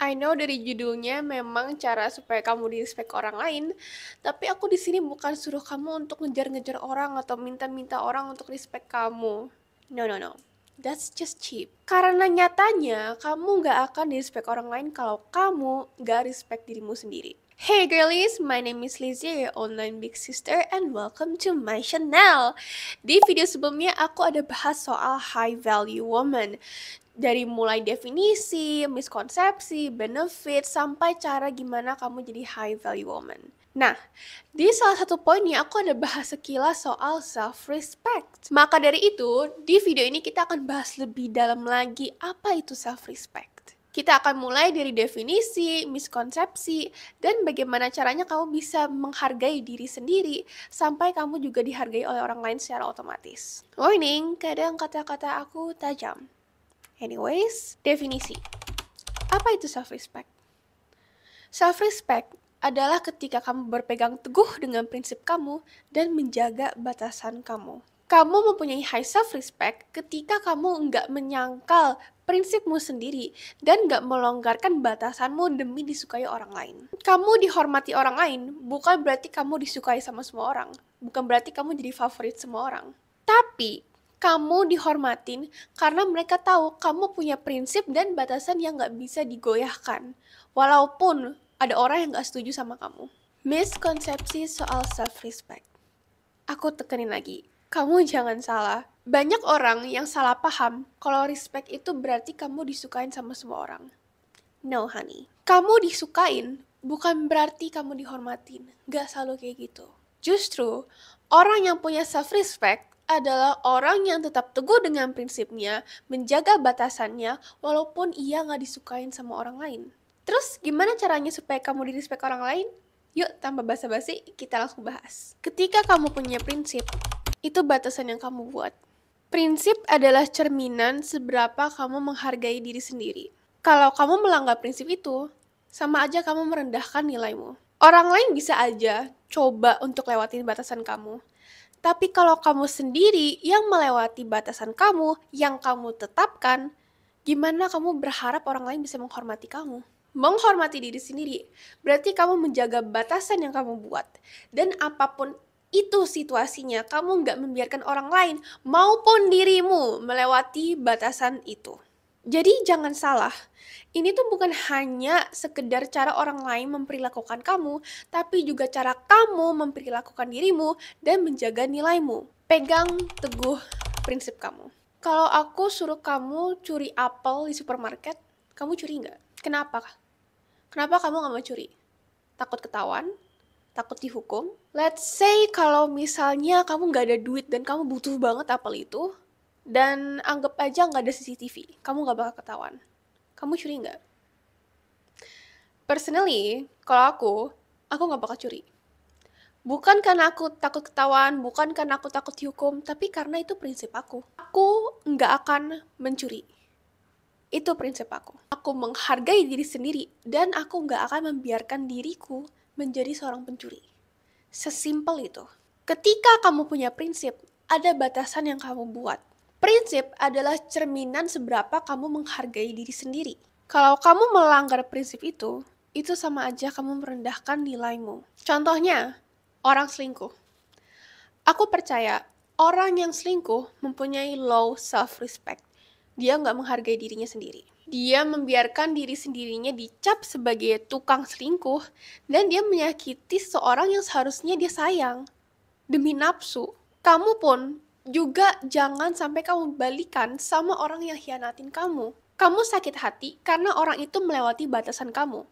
I know dari judulnya memang cara supaya kamu di-respect orang lain, tapi aku di sini bukan suruh kamu untuk ngejar-ngejar orang atau minta-minta orang untuk respect kamu. No, no, no. That's just cheap. Karena nyatanya kamu nggak akan di-respect orang lain kalau kamu nggak respect dirimu sendiri. Hey girlies, my name is Lizzie, your online big sister, and welcome to my channel. Di video sebelumnya aku ada bahas soal high value woman. Dari mulai definisi, miskonsepsi, benefit, sampai cara gimana kamu jadi high value woman. Nah, di salah satu poinnya aku ada bahas sekilas soal self-respect. Maka dari itu, di video ini kita akan bahas lebih dalam lagi apa itu self-respect. Kita akan mulai dari definisi, miskonsepsi, dan bagaimana caranya kamu bisa menghargai diri sendiri sampai kamu juga dihargai oleh orang lain secara otomatis. Warning, kadang kata-kata aku tajam. Anyways, definisi. Apa itu self-respect? Self-respect adalah ketika kamu berpegang teguh dengan prinsip kamu dan menjaga batasan kamu. Kamu mempunyai high self-respect ketika kamu nggak menyangkal prinsipmu sendiri dan nggak melonggarkan batasanmu demi disukai orang lain. Kamu dihormati orang lain bukan berarti kamu disukai sama semua orang. Bukan berarti kamu jadi favorit semua orang. Tapi kamu dihormatin karena mereka tahu kamu punya prinsip dan batasan yang gak bisa digoyahkan. Walaupun ada orang yang gak setuju sama kamu. Miskonsepsi soal self-respect. Aku tekenin lagi, kamu jangan salah. Banyak orang yang salah paham kalau respect itu berarti kamu disukain sama semua orang. No honey, kamu disukain bukan berarti kamu dihormatin. Gak selalu kayak gitu. Justru, orang yang punya self-respect adalah orang yang tetap teguh dengan prinsipnya, menjaga batasannya, walaupun ia nggak disukain sama orang lain. Terus, gimana caranya supaya kamu di-respect orang lain? Yuk, tanpa basa-basi, kita langsung bahas. Ketika kamu punya prinsip, itu batasan yang kamu buat. Prinsip adalah cerminan seberapa kamu menghargai diri sendiri. Kalau kamu melanggar prinsip itu, sama aja kamu merendahkan nilaimu. Orang lain bisa aja coba untuk lewatin batasan kamu. Tapi kalau kamu sendiri yang melewati batasan kamu, yang kamu tetapkan, gimana kamu berharap orang lain bisa menghormati kamu? Menghormati diri sendiri, berarti kamu menjaga batasan yang kamu buat. Dan apapun itu situasinya, kamu nggak membiarkan orang lain maupun dirimu melewati batasan itu. Jadi jangan salah, ini tuh bukan hanya sekedar cara orang lain memperlakukan kamu, tapi juga cara kamu memperlakukan dirimu dan menjaga nilaimu. Pegang teguh prinsip kamu. Kalau aku suruh kamu curi apel di supermarket, kamu curi nggak? Kenapa? Kenapa kamu nggak mau curi? Takut ketahuan? Takut dihukum? Let's say kalau misalnya kamu nggak ada duit dan kamu butuh banget apel itu, dan anggap aja nggak ada CCTV, kamu nggak bakal ketahuan. Kamu curi nggak? Personally, kalau aku nggak bakal curi. Bukan karena aku takut ketahuan, bukan karena aku takut dihukum, tapi karena itu prinsip aku. Aku nggak akan mencuri. Itu prinsip aku. Aku menghargai diri sendiri, dan aku nggak akan membiarkan diriku menjadi seorang pencuri. Sesimpel itu. Ketika kamu punya prinsip, ada batasan yang kamu buat. Prinsip adalah cerminan seberapa kamu menghargai diri sendiri. Kalau kamu melanggar prinsip itu sama aja kamu merendahkan nilaimu. Contohnya, orang selingkuh. Aku percaya orang yang selingkuh mempunyai low self-respect. Dia nggak menghargai dirinya sendiri. Dia membiarkan diri sendirinya dicap sebagai tukang selingkuh dan dia menyakiti seorang yang seharusnya dia sayang. Demi nafsu, kamu pun juga jangan sampai kamu balikan sama orang yang hianatin kamu. Kamu sakit hati karena orang itu melewati batasan kamu.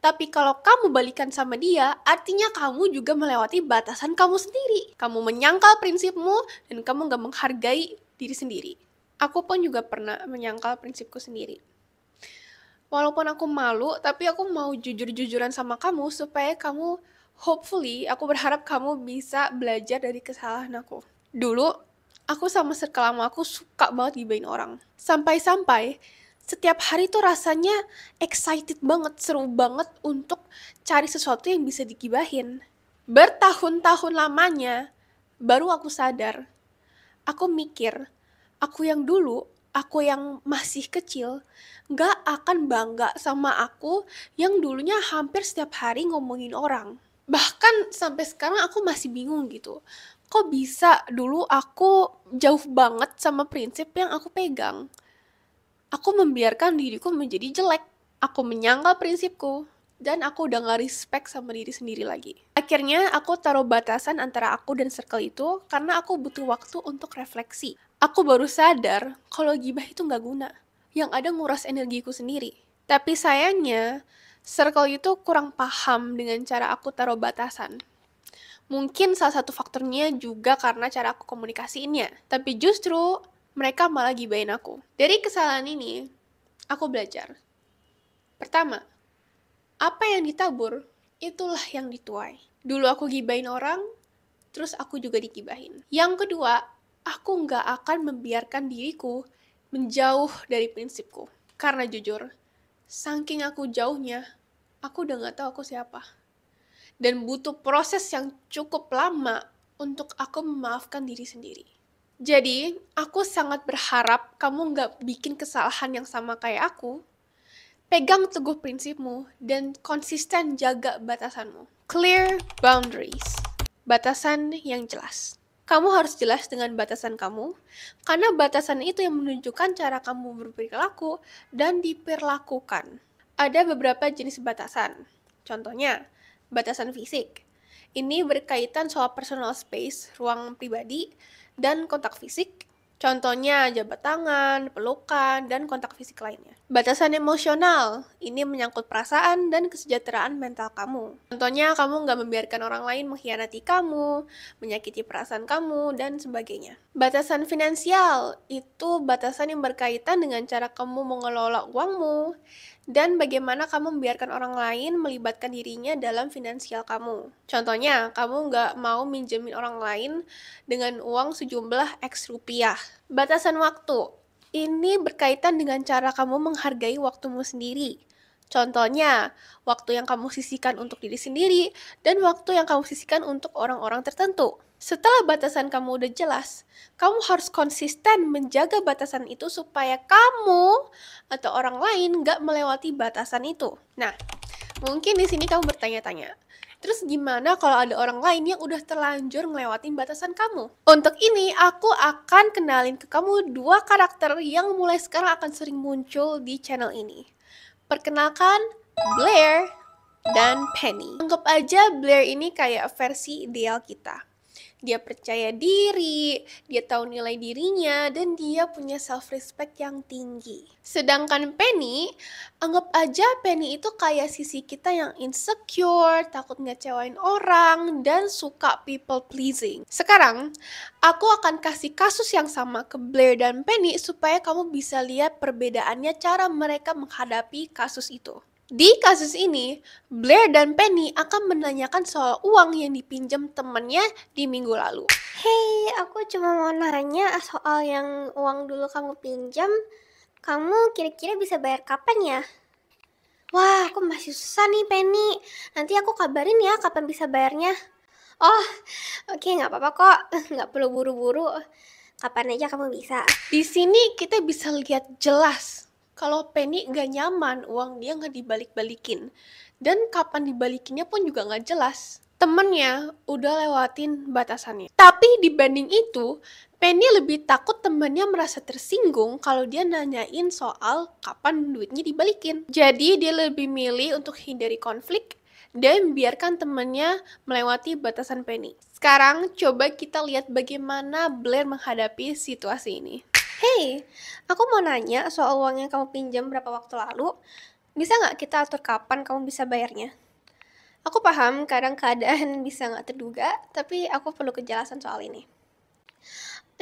Tapi kalau kamu balikan sama dia, artinya kamu juga melewati batasan kamu sendiri. Kamu menyangkal prinsipmu dan kamu gak menghargai diri sendiri. Aku pun juga pernah menyangkal prinsipku sendiri. Walaupun aku malu, tapi aku mau jujur-jujuran sama kamu supaya kamu, hopefully, aku berharap kamu bisa belajar dari kesalahan aku. Dulu, aku sama circle lama aku suka banget gibahin orang. Sampai-sampai, setiap hari tuh rasanya excited banget, seru banget untuk cari sesuatu yang bisa digibahin. Bertahun-tahun lamanya, baru aku sadar. Aku mikir, aku yang dulu, aku yang masih kecil gak akan bangga sama aku yang dulunya hampir setiap hari ngomongin orang. Bahkan sampai sekarang aku masih bingung gitu. Kok bisa dulu aku jauh banget sama prinsip yang aku pegang? Aku membiarkan diriku menjadi jelek. Aku menyangkal prinsipku. Dan aku udah gak respect sama diri sendiri lagi. Akhirnya aku taruh batasan antara aku dan circle itu karena aku butuh waktu untuk refleksi. Aku baru sadar kalau gibah itu gak guna. Yang ada nguras energiku sendiri. Tapi sayangnya, circle itu kurang paham dengan cara aku taruh batasan. Mungkin salah satu faktornya juga karena cara aku komunikasiinnya. Tapi justru mereka malah gibahin aku. Dari kesalahan ini, aku belajar. Pertama, apa yang ditabur, itulah yang dituai. Dulu aku gibahin orang, terus aku juga digibahin. Yang kedua, aku nggak akan membiarkan diriku menjauh dari prinsipku. Karena jujur, saking aku jauhnya, aku udah nggak tahu aku siapa. Dan butuh proses yang cukup lama untuk aku memaafkan diri sendiri. Jadi, aku sangat berharap kamu nggak bikin kesalahan yang sama kayak aku. Pegang teguh prinsipmu dan konsisten jaga batasanmu. Clear boundaries. Batasan yang jelas. Kamu harus jelas dengan batasan kamu, karena batasan itu yang menunjukkan cara kamu berperilaku dan diperlakukan. Ada beberapa jenis batasan. Contohnya, batasan fisik. Ini berkaitan soal personal space, ruang pribadi, dan kontak fisik. Contohnya jabat tangan, pelukan, dan kontak fisik lainnya. Batasan emosional, ini menyangkut perasaan dan kesejahteraan mental kamu. Contohnya kamu nggak membiarkan orang lain mengkhianati kamu, menyakiti perasaan kamu, dan sebagainya. Batasan finansial, itu batasan yang berkaitan dengan cara kamu mengelola uangmu, dan bagaimana kamu membiarkan orang lain melibatkan dirinya dalam finansial kamu. Contohnya, kamu nggak mau minjemin orang lain dengan uang sejumlah X rupiah. Batasan waktu. Ini berkaitan dengan cara kamu menghargai waktumu sendiri. Contohnya, waktu yang kamu sisihkan untuk diri sendiri dan waktu yang kamu sisihkan untuk orang-orang tertentu. Setelah batasan kamu udah jelas, kamu harus konsisten menjaga batasan itu supaya kamu atau orang lain nggak melewati batasan itu. Nah, mungkin di sini kamu bertanya-tanya, terus gimana kalau ada orang lain yang udah terlanjur ngelewatin batasan kamu? Untuk ini, aku akan kenalin ke kamu 2 karakter yang mulai sekarang akan sering muncul di channel ini. Perkenalkan, Blair dan Penny. Anggap aja Blair ini kayak versi ideal kita. Dia percaya diri, dia tahu nilai dirinya, dan dia punya self-respect yang tinggi. Sedangkan Penny, anggap aja Penny itu kayak sisi kita yang insecure, takut ngecewain orang, dan suka people pleasing. Sekarang, aku akan kasih kasus yang sama ke Blair dan Penny supaya kamu bisa lihat perbedaannya cara mereka menghadapi kasus itu. Di kasus ini, Blair dan Penny akan menanyakan soal uang yang dipinjam temannya di minggu lalu. Hei, aku cuma mau nanya soal yang uang dulu kamu pinjam. Kamu kira-kira bisa bayar kapan ya? Wah, aku masih susah nih, Penny. Nanti aku kabarin ya kapan bisa bayarnya. Oh, oke, nggak apa-apa kok. Nggak perlu buru-buru. Kapan aja kamu bisa. Di sini kita bisa lihat jelas kalau Penny gak nyaman uang dia gak dibalik-balikin. Dan kapan dibalikinnya pun juga gak jelas. Temennya udah lewatin batasannya. Tapi dibanding itu, Penny lebih takut temennya merasa tersinggung kalau dia nanyain soal kapan duitnya dibalikin. Jadi dia lebih milih untuk hindari konflik dan biarkan temannya melewati batasan Penny. Sekarang coba kita lihat bagaimana Blair menghadapi situasi ini. Hei, aku mau nanya soal uang yang kamu pinjam berapa waktu lalu. Bisa nggak kita atur kapan kamu bisa bayarnya? Aku paham kadang keadaan bisa nggak terduga, tapi aku perlu kejelasan soal ini.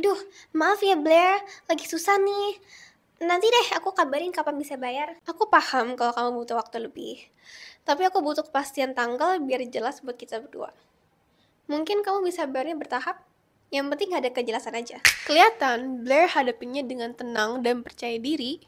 Aduh, maaf ya Blair, lagi susah nih. Nanti deh aku kabarin kapan bisa bayar. Aku paham kalau kamu butuh waktu lebih. Tapi aku butuh kepastian tanggal biar jelas buat kita berdua. Mungkin kamu bisa bayarnya bertahap. Yang penting ada kejelasan aja. Kelihatan Blair hadapinnya dengan tenang dan percaya diri.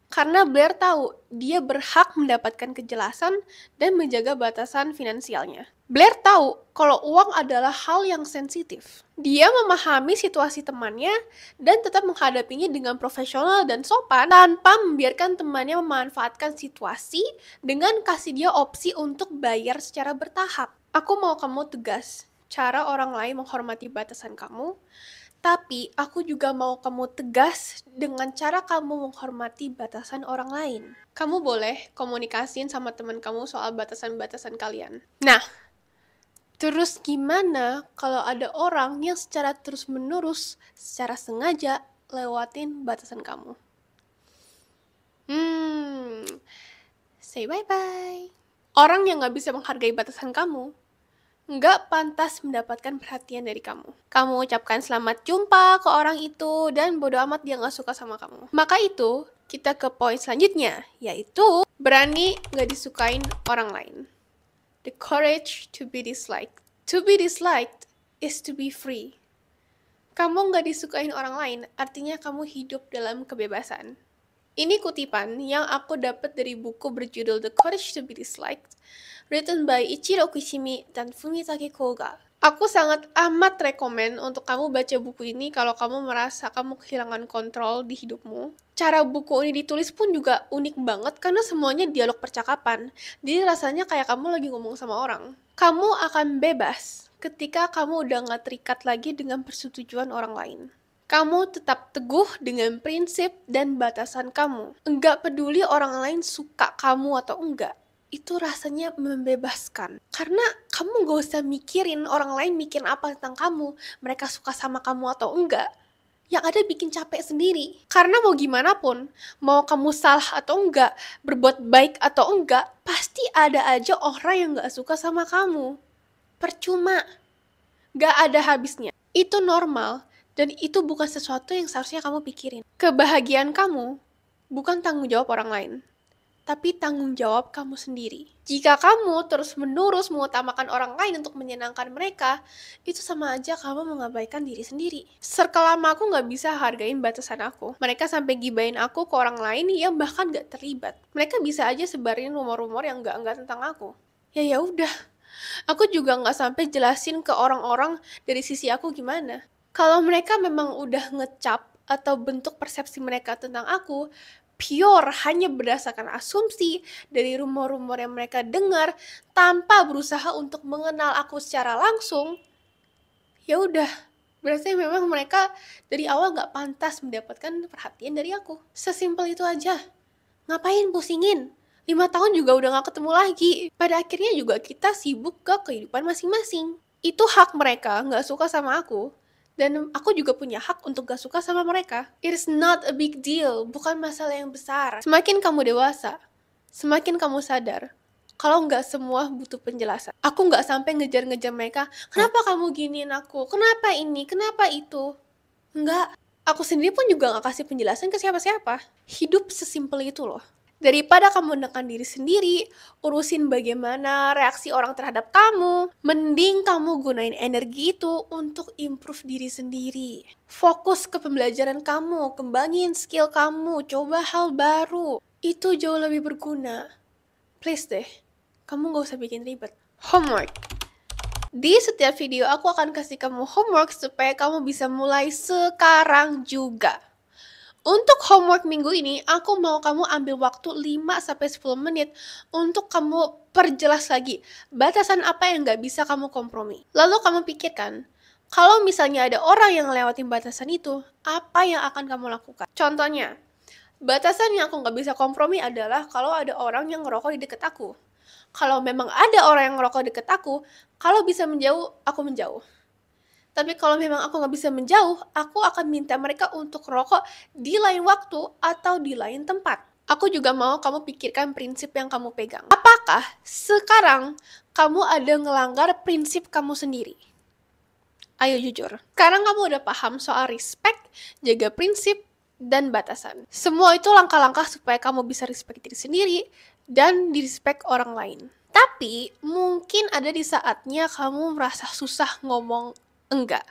Karena Blair tahu dia berhak mendapatkan kejelasan dan menjaga batasan finansialnya. Blair tahu kalau uang adalah hal yang sensitif. Dia memahami situasi temannya dan tetap menghadapinya dengan profesional dan sopan tanpa membiarkan temannya memanfaatkan situasi dengan kasih dia opsi untuk bayar secara bertahap. Aku mau kamu tegas, cara orang lain menghormati batasan kamu, tapi aku juga mau kamu tegas dengan cara kamu menghormati batasan orang lain. Kamu boleh komunikasiin sama teman kamu soal batasan-batasan kalian. Nah, terus gimana kalau ada orang yang secara terus-menerus, secara sengaja lewatin batasan kamu? Say bye-bye. Orang yang gak bisa menghargai batasan kamu nggak pantas mendapatkan perhatian dari kamu. Kamu ucapkan selamat jumpa ke orang itu dan bodo amat dia nggak suka sama kamu. Maka itu, kita ke poin selanjutnya, yaitu berani nggak disukain orang lain. The courage to be disliked. To be disliked is to be free. Kamu nggak disukain orang lain, artinya kamu hidup dalam kebebasan. Ini kutipan yang aku dapat dari buku berjudul The Courage to be Disliked, written by Ichiro Kishimi dan Fumitake Koga. Aku sangat amat rekomen untuk kamu baca buku ini kalau kamu merasa kamu kehilangan kontrol di hidupmu. Cara buku ini ditulis pun juga unik banget karena semuanya dialog percakapan. Jadi rasanya kayak kamu lagi ngomong sama orang. Kamu akan bebas ketika kamu udah gak terikat lagi dengan persetujuan orang lain. Kamu tetap teguh dengan prinsip dan batasan kamu. Enggak peduli orang lain suka kamu atau enggak. Itu rasanya membebaskan. Karena kamu gak usah mikirin orang lain mikirin apa tentang kamu. Mereka suka sama kamu atau enggak. Yang ada bikin capek sendiri. Karena mau gimana pun, mau kamu salah atau enggak, berbuat baik atau enggak, pasti ada aja orang yang gak suka sama kamu. Percuma. Gak ada habisnya. Itu normal. Dan itu bukan sesuatu yang seharusnya kamu pikirin. Kebahagiaan kamu bukan tanggung jawab orang lain, tapi tanggung jawab kamu sendiri. Jika kamu terus-menerus mengutamakan orang lain untuk menyenangkan mereka, itu sama aja kamu mengabaikan diri sendiri. Circle lama aku gak bisa hargain batasan aku. Mereka sampai gibain aku ke orang lain yang bahkan gak terlibat. Mereka bisa aja sebarin rumor-rumor yang gak tentang aku. Ya udah. Aku juga gak sampai jelasin ke orang-orang dari sisi aku gimana. Kalau mereka memang udah ngecap atau bentuk persepsi mereka tentang aku pure hanya berdasarkan asumsi dari rumor-rumor yang mereka dengar tanpa berusaha untuk mengenal aku secara langsung, ya udah, berarti memang mereka dari awal gak pantas mendapatkan perhatian dari aku. Sesimpel itu aja. Ngapain pusingin? 5 tahun juga udah gak ketemu lagi. Pada akhirnya juga kita sibuk ke kehidupan masing-masing. Itu hak mereka gak suka sama aku. Dan aku juga punya hak untuk gak suka sama mereka. It is not a big deal, bukan masalah yang besar. Semakin kamu dewasa, semakin kamu sadar kalau gak semua butuh penjelasan. Aku gak sampai ngejar-ngejar mereka, kenapa kamu giniin aku, kenapa ini, kenapa itu. Enggak, aku sendiri pun juga gak kasih penjelasan ke siapa-siapa. Hidup sesimpel itu loh. Daripada kamu menekan diri sendiri, urusin bagaimana reaksi orang terhadap kamu, mending kamu gunain energi itu untuk improve diri sendiri. Fokus ke pembelajaran kamu, kembangin skill kamu, coba hal baru. Itu jauh lebih berguna. Please deh, kamu gak usah bikin ribet. Homework. Di setiap video aku akan kasih kamu homework supaya kamu bisa mulai sekarang juga. Untuk homework minggu ini, aku mau kamu ambil waktu 5-10 menit untuk kamu perjelas lagi batasan apa yang gak bisa kamu kompromi. Lalu kamu pikirkan, kalau misalnya ada orang yang ngelewatin batasan itu, apa yang akan kamu lakukan? Contohnya, batasan yang aku gak bisa kompromi adalah kalau ada orang yang ngerokok di deket aku. Kalau memang ada orang yang ngerokok deket aku, kalau bisa menjauh, aku menjauh. Tapi kalau memang aku gak bisa menjauh, aku akan minta mereka untuk rokok di lain waktu atau di lain tempat. Aku juga mau kamu pikirkan prinsip yang kamu pegang. Apakah sekarang kamu ada ngelanggar prinsip kamu sendiri? Ayo jujur. Sekarang kamu udah paham soal respect, jaga prinsip, dan batasan. Semua itu langkah-langkah supaya kamu bisa respect diri sendiri dan di-respect orang lain. Tapi mungkin ada di saatnya kamu merasa susah ngomong enggak.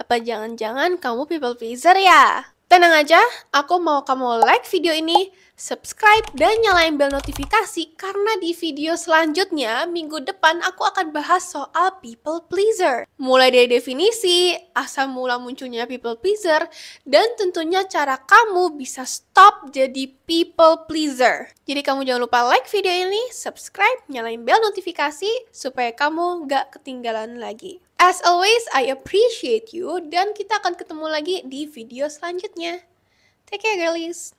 Apa jangan-jangan kamu people pleaser ya? Tenang aja, aku mau kamu like video ini, subscribe, dan nyalain bel notifikasi karena di video selanjutnya minggu depan aku akan bahas soal people pleaser. Mulai dari definisi, asal mula munculnya people pleaser, dan tentunya cara kamu bisa stop jadi people pleaser. Jadi kamu jangan lupa like video ini, subscribe, nyalain bel notifikasi supaya kamu gak ketinggalan lagi. As always, I appreciate you dan kita akan ketemu lagi di video selanjutnya. Take care, girlies!